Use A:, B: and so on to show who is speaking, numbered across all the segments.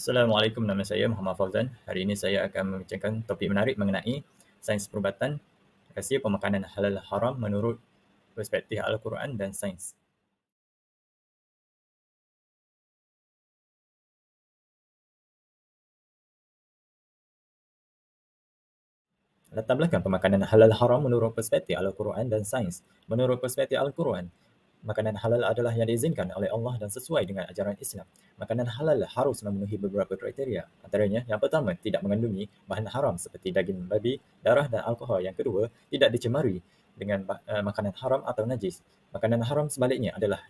A: Assalamualaikum, nama saya Muhammad Fauzan. Hari ini saya akan membincangkan topik menarik mengenai sains perubatan, rahsia pemakanan halal haram menurut perspektif Al-Quran dan sains. Latar belakang pemakanan halal haram menurut perspektif Al-Quran dan sains. Menurut perspektif Al-Quran, makanan halal adalah yang diizinkan oleh Allah dan sesuai dengan ajaran Islam. Makanan halal harus memenuhi beberapa kriteria. Antaranya, yang pertama, tidak mengandungi bahan haram seperti daging babi, darah dan alkohol. Yang kedua, tidak dicemari dengan makanan haram atau najis. Makanan haram sebaliknya adalah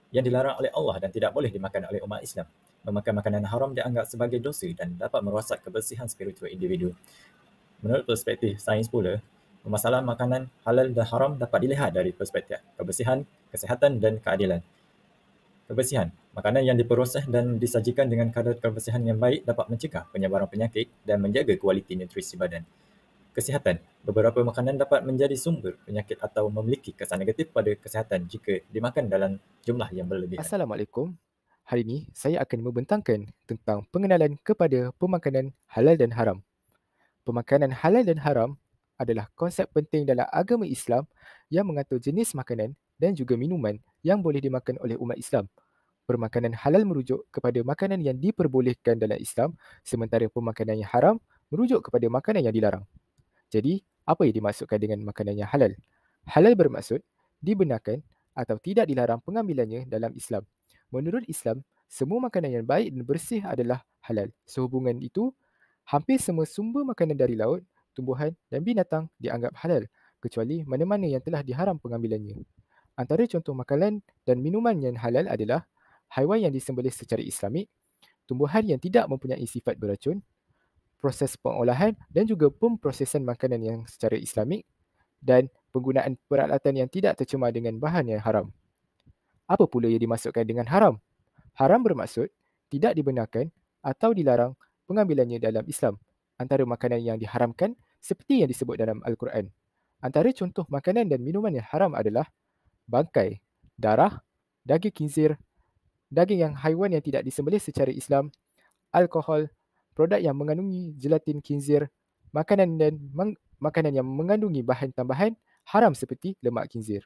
A: yang dilarang oleh Allah dan tidak boleh dimakan oleh umat Islam. Memakan makanan haram dianggap sebagai dosa dan dapat merosak kebersihan spiritual individu. Menurut perspektif sains pula, permasalahan makanan halal dan haram dapat dilihat dari perspektif kebersihan, kesihatan dan keadilan. Kebersihan. Makanan yang diproses dan disajikan dengan kadar kebersihan yang baik dapat mencegah penyebaran penyakit dan menjaga kualiti nutrisi badan. Kesihatan. Beberapa makanan dapat menjadi sumber penyakit atau memiliki kesan negatif pada kesihatan jika dimakan dalam jumlah yang berlebihan.
B: Assalamualaikum. Hari ini saya akan membentangkan tentang pengenalan kepada pemakanan halal dan haram. Pemakanan halal dan haram adalah konsep penting dalam agama Islam yang mengatur jenis makanan dan juga minuman yang boleh dimakan oleh umat Islam. Pemakanan halal merujuk kepada makanan yang diperbolehkan dalam Islam, sementara pemakanan yang haram merujuk kepada makanan yang dilarang. Jadi, apa yang dimaksudkan dengan makanan yang halal? Halal bermaksud dibenarkan atau tidak dilarang pengambilannya dalam Islam. Menurut Islam, semua makanan yang baik dan bersih adalah halal. Sehubungan itu, hampir semua sumber makanan dari laut, tumbuhan dan binatang dianggap halal, kecuali mana-mana yang telah diharam pengambilannya. Antara contoh makanan dan minuman yang halal adalah haiwan yang disembelih secara Islamik, tumbuhan yang tidak mempunyai sifat beracun, proses pengolahan dan juga pemprosesan makanan yang secara Islamik dan penggunaan peralatan yang tidak tercemar dengan bahan yang haram. Apa pula yang dimaksudkan dengan haram? Haram bermaksud tidak dibenarkan atau dilarang pengambilannya dalam Islam. Antara makanan yang diharamkan seperti yang disebut dalam Al-Quran. Antara contoh makanan dan minuman yang haram adalah bangkai, darah, daging khinzir, daging yang haiwan yang tidak disembelih secara Islam, alkohol, produk yang mengandungi gelatin khinzir, makanan yang mengandungi bahan tambahan haram seperti lemak khinzir.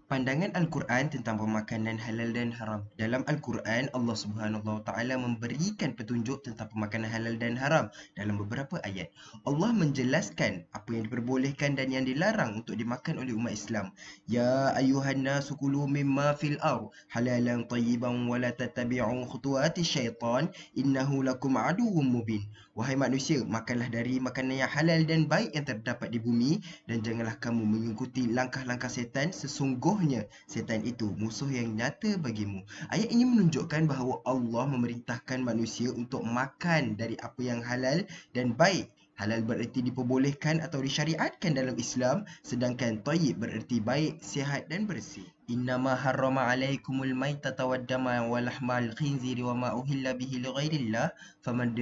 C: Pandangan Al-Quran tentang pemakanan halal dan haram. Dalam Al-Quran, Allah Subhanahu Wa Taala memberikan petunjuk tentang pemakanan halal dan haram dalam beberapa ayat. Allah menjelaskan apa yang diperbolehkan dan yang dilarang untuk dimakan oleh umat Islam. Ya ayuhan nasu kulu mimma fil ard halalan tayyiban wa la tattabi'u khutuwati syaitan innahu lakum aduwwum mubin. Wahai manusia, makanlah dari makanan yang halal dan baik yang terdapat di bumi dan janganlah kamu mengikuti langkah-langkah setan, sesungguhnya setan itu musuh yang nyata bagimu. Ayat ini menunjukkan bahawa Allah memerintahkan manusia untuk makan dari apa yang halal dan baik. Halal bererti diperbolehkan atau disyariatkan dalam Islam, sedangkan thayyib bererti baik, sihat dan bersih. Innama harrama alaikumul maitata waddama wa lahmal khinziri wa ma uhilla bihi li ghairillah faman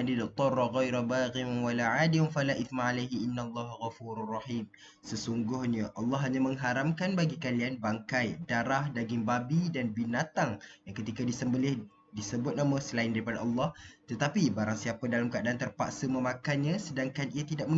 C: idtarra ghaira baghin wala 'adin fala ithma alaihi innallaha ghafurur rahim. Sesungguhnya Allah hanya mengharamkan bagi kalian bangkai, darah, daging babi dan binatang yang ketika disembelih disebut nama selain daripada Allah, tetapi barang siapa dalam keadaan terpaksa memakannya sedangkan ia tidak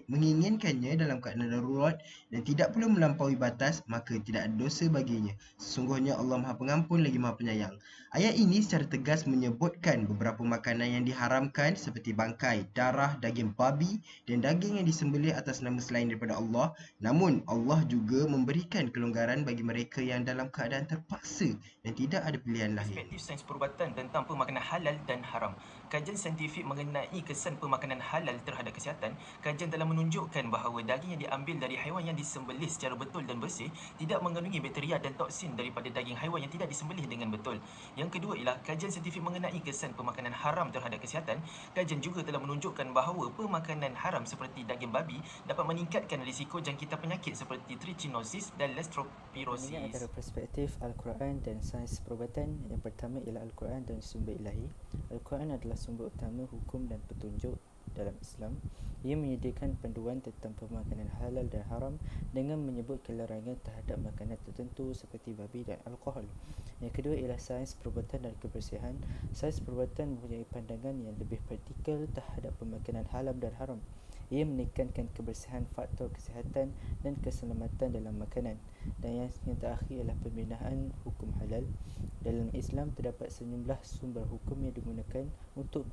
C: menginginkannya dalam keadaan darurat dan tidak pula melampaui batas, maka tidak ada dosa baginya. Sesungguhnya Allah Maha Pengampun lagi Maha Penyayang. Ayat ini secara tegas menyebutkan beberapa makanan yang diharamkan seperti bangkai, darah, daging babi dan daging yang disembelih atas nama selain daripada Allah. Namun Allah juga memberikan kelonggaran bagi mereka yang dalam keadaan terpaksa dan tidak ada pilihan lain.
D: Perspektif sains perubatan tentang pemakanan halal dan haram. Kajian saintifik mengenai kesan pemakanan halal terhadap kesihatan. Kajian telah menunjukkan bahawa daging yang diambil dari haiwan yang disembelih secara betul dan bersih tidak mengandungi bakteria dan toksin daripada daging haiwan yang tidak disembelih dengan betul. Yang kedua ialah kajian saintifik mengenai kesan pemakanan haram terhadap kesihatan. Kajian juga telah menunjukkan bahawa pemakanan haram seperti daging babi dapat meningkatkan risiko jangkitan penyakit seperti trichinosis dan leptospirosis.
E: Ini antara perspektif Al-Quran dan sains perubatan. Yang pertama ialah Al-Quran dan sumber ilahi. Al-Quran adalah sumber utama hukum dan petunjuk dalam Islam. Ia menyediakan panduan tentang pemakanan halal dan haram dengan menyebutkan larangan terhadap makanan tertentu seperti babi dan alkohol. Yang kedua ialah sains perubatan dan kebersihan. Sains perubatan mempunyai pandangan yang lebih praktikal terhadap pemakanan halal dan haram. Ia menekankan kebersihan faktor kesihatan dan keselamatan dalam makanan. Dan yang terakhir ialah pembinaan hukum halal. Dalam Islam terdapat sejumlah sumber hukum yang digunakan untuk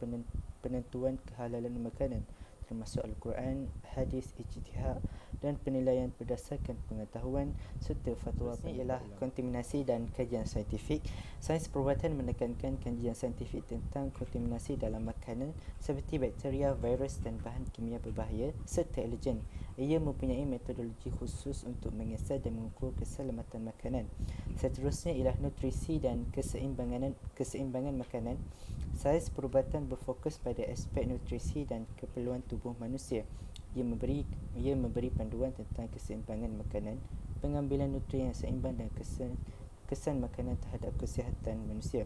E: penentuan kehalalan makanan, termasuk Al-Quran, hadis, ijtihad dan penilaian berdasarkan pengetahuan serta fatwa. Ini ialah kontaminasi dan kajian saintifik. Sains perubatan menekankan kajian saintifik tentang kontaminasi dalam makanan seperti bakteria, virus dan bahan kimia berbahaya serta alergen. Ia mempunyai metodologi khusus untuk mengesah dan mengukur keselamatan makanan. Seterusnya ialah nutrisi dan keseimbangan makanan. Sains perubatan berfokus pada aspek nutrisi dan keperluan tubuh manusia. Ia memberi panduan tentang keseimbangan makanan, pengambilan nutrien yang seimbang dan kesan makanan terhadap kesihatan manusia.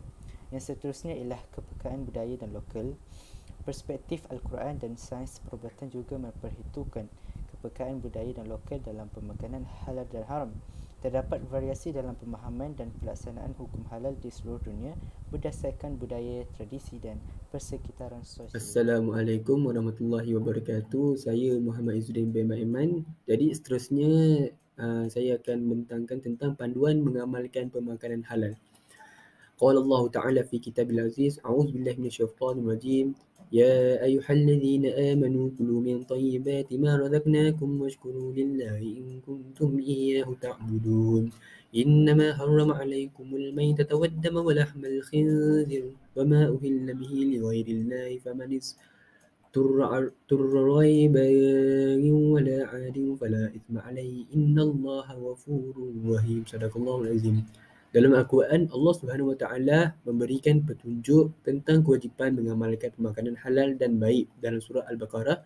E: Yang seterusnya ialah kepekaan budaya dan lokal. Perspektif Al-Quran dan sains perubatan juga memperhitungkan kepekaan budaya dan lokal dalam pemakanan halal dan haram. Terdapat variasi dalam pemahaman dan pelaksanaan hukum halal di seluruh dunia berdasarkan budaya, tradisi dan persekitaran sosial.
F: Assalamualaikum warahmatullahi wabarakatuh. Saya Muhammad Izzuddin bin Maiman. Jadi seterusnya saya akan membentangkan tentang panduan mengamalkan pemakanan halal. Qala Allah Ta'ala fi kitabil aziz, a'udzubillahi minasyaitonir rajim. Ya ayyuhalladzina amanu kulu min thayyibati ma razaqnakum washkuru lillahi in kuntum iyyahu ta'budun. Innama harrama 'alaikumul maytata wad-dama wa lahmal khinzir wa ma uhilla bihi li ghairillahi faman turra ghayra baghin wa la 'adin fala ithma 'alaihi innallaha ghafurur rahim. Sadaqallahul azim. Dalam Al-Quran, Allah Subhanahu Wa Taala memberikan petunjuk tentang kewajipan mengamalkan pemakanan halal dan baik dalam surah Al-Baqarah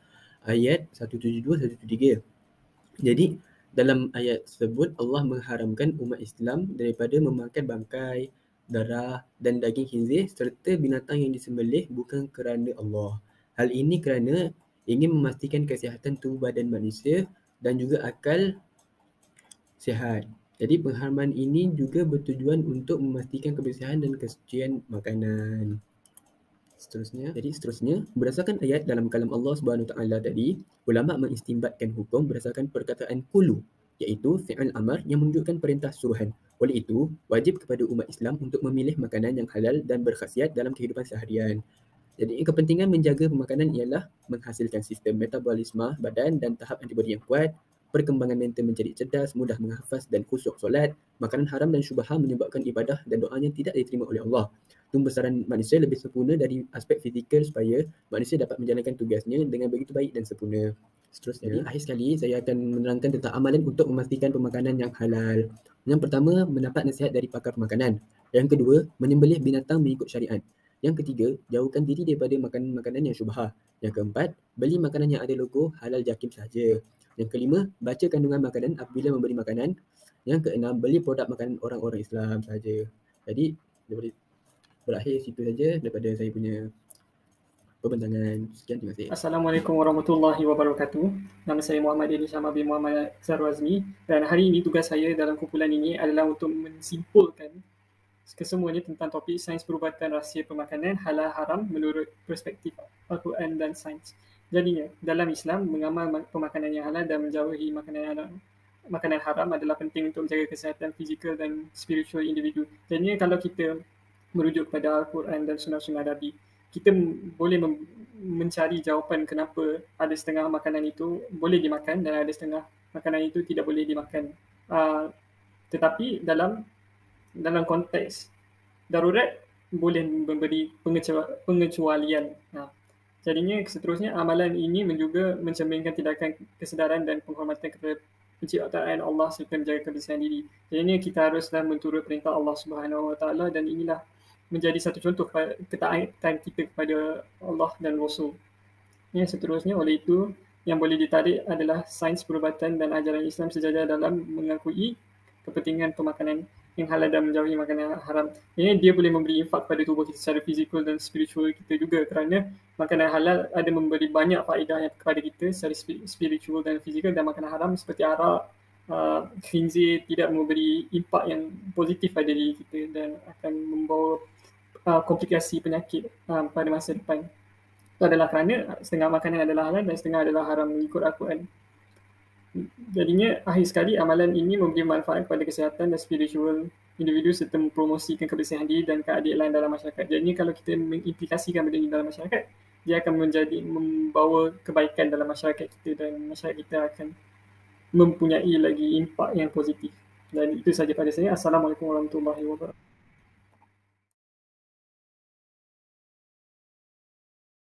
F: ayat 172-173. Jadi, dalam ayat tersebut Allah mengharamkan umat Islam daripada memakan bangkai, darah dan daging khinzir serta binatang yang disembelih bukan kerana Allah. Hal ini kerana ingin memastikan kesihatan tubuh badan manusia dan juga akal sihat. Jadi pengharaman ini juga bertujuan untuk memastikan kebersihan dan kesucian makanan. Seterusnya, berdasarkan ayat dalam kalam Allah Subhanahu Wa Taala tadi, ulama mengistinbatkan hukum berdasarkan perkataan kulu, iaitu fi'il amar yang menunjukkan perintah suruhan. Oleh itu, wajib kepada umat Islam untuk memilih makanan yang halal dan berkhasiat dalam kehidupan seharian. Jadi kepentingan menjaga pemakanan ialah menghasilkan sistem metabolisme badan dan tahap antibodi yang kuat, perkembangan mental menjadi cerdas, mudah menghafaz dan khusyuk solat. Makanan haram dan syubhah menyebabkan ibadah dan doanya tidak diterima oleh Allah. Pembesaran manusia lebih sempurna dari aspek fizikal supaya manusia dapat menjalankan tugasnya dengan begitu baik dan sempurna. Seterusnya, jadi akhir sekali saya akan menerangkan tentang amalan untuk memastikan pemakanan yang halal. Yang pertama, mendapat nasihat dari pakar pemakanan. Yang kedua, menyembelih binatang mengikut syariat. Yang ketiga, jauhkan diri daripada makanan yang syubhah. Yang keempat, beli makanan yang ada logo halal jakim sahaja. Yang kelima, baca kandungan makanan apabila memberi makanan. Yang keenam, beli produk makanan orang-orang Islam sahaja. Jadi, berakhir situ saja daripada saya punya pembentangan. Sekian, terima kasih.
G: Assalamualaikum warahmatullahi wabarakatuh. Nama saya Muhammad Deni Syamah bin Muhammad Zarwazmi dan hari ini tugas saya dalam kumpulan ini adalah untuk mensimpulkan kesemuanya tentang topik sains perubatan rahsia pemakanan halal haram menurut perspektif Al-Quran dan sains. Jadinya, dalam Islam, mengamal pemakanan yang halal dan menjauhi makanan haram adalah penting untuk menjaga kesihatan fizikal dan spiritual individu. Jadinya, kalau kita merujuk kepada Al-Quran dan sunnah-sunnah Nabi, kita boleh mencari jawapan kenapa ada setengah makanan itu boleh dimakan dan ada setengah makanan itu tidak boleh dimakan. Tetapi dalam konteks darurat, boleh memberi pengecualian. Jadinya seterusnya amalan ini juga mencerminkan tindakan kesedaran dan penghormatan kepada penciptaan Allah serta menjaga kebersihan diri. Jadinya kita haruslah menturut perintah Allah Subhanahu Wa Taala dan inilah menjadi satu contoh ketaatan kita kepada Allah dan Rasul. Yang seterusnya oleh itu yang boleh ditarik adalah sains perubatan dan ajaran Islam sejajar dalam mengakui kepentingan pemakanan. yang halal dan menjauhi makanan yang haram. Dia boleh memberi infak kepada tubuh kita secara fizikal dan spiritual kita juga, kerana makanan halal ada memberi banyak faedah yang kepada kita secara spiritual dan fizikal, dan makanan haram seperti arak, khinzir tidak memberi impak yang positif pada diri kita dan akan membawa komplikasi penyakit pada masa depan. Itu adalah kerana setengah makanan adalah halal dan setengah adalah haram mengikut Al-Quran. Jadinya akhir sekali amalan ini memberi manfaat kepada kesihatan dan spiritual individu serta mempromosikan kebersihan diri dan keadilan dalam masyarakat. Jadinya kalau kita mengimplikasikan benda ini dalam masyarakat, dia akan membawa kebaikan dalam masyarakat kita dan masyarakat kita akan mempunyai lagi impak yang positif. Dan itu saja pada saya. Assalamualaikum warahmatullahi wabarakatuh.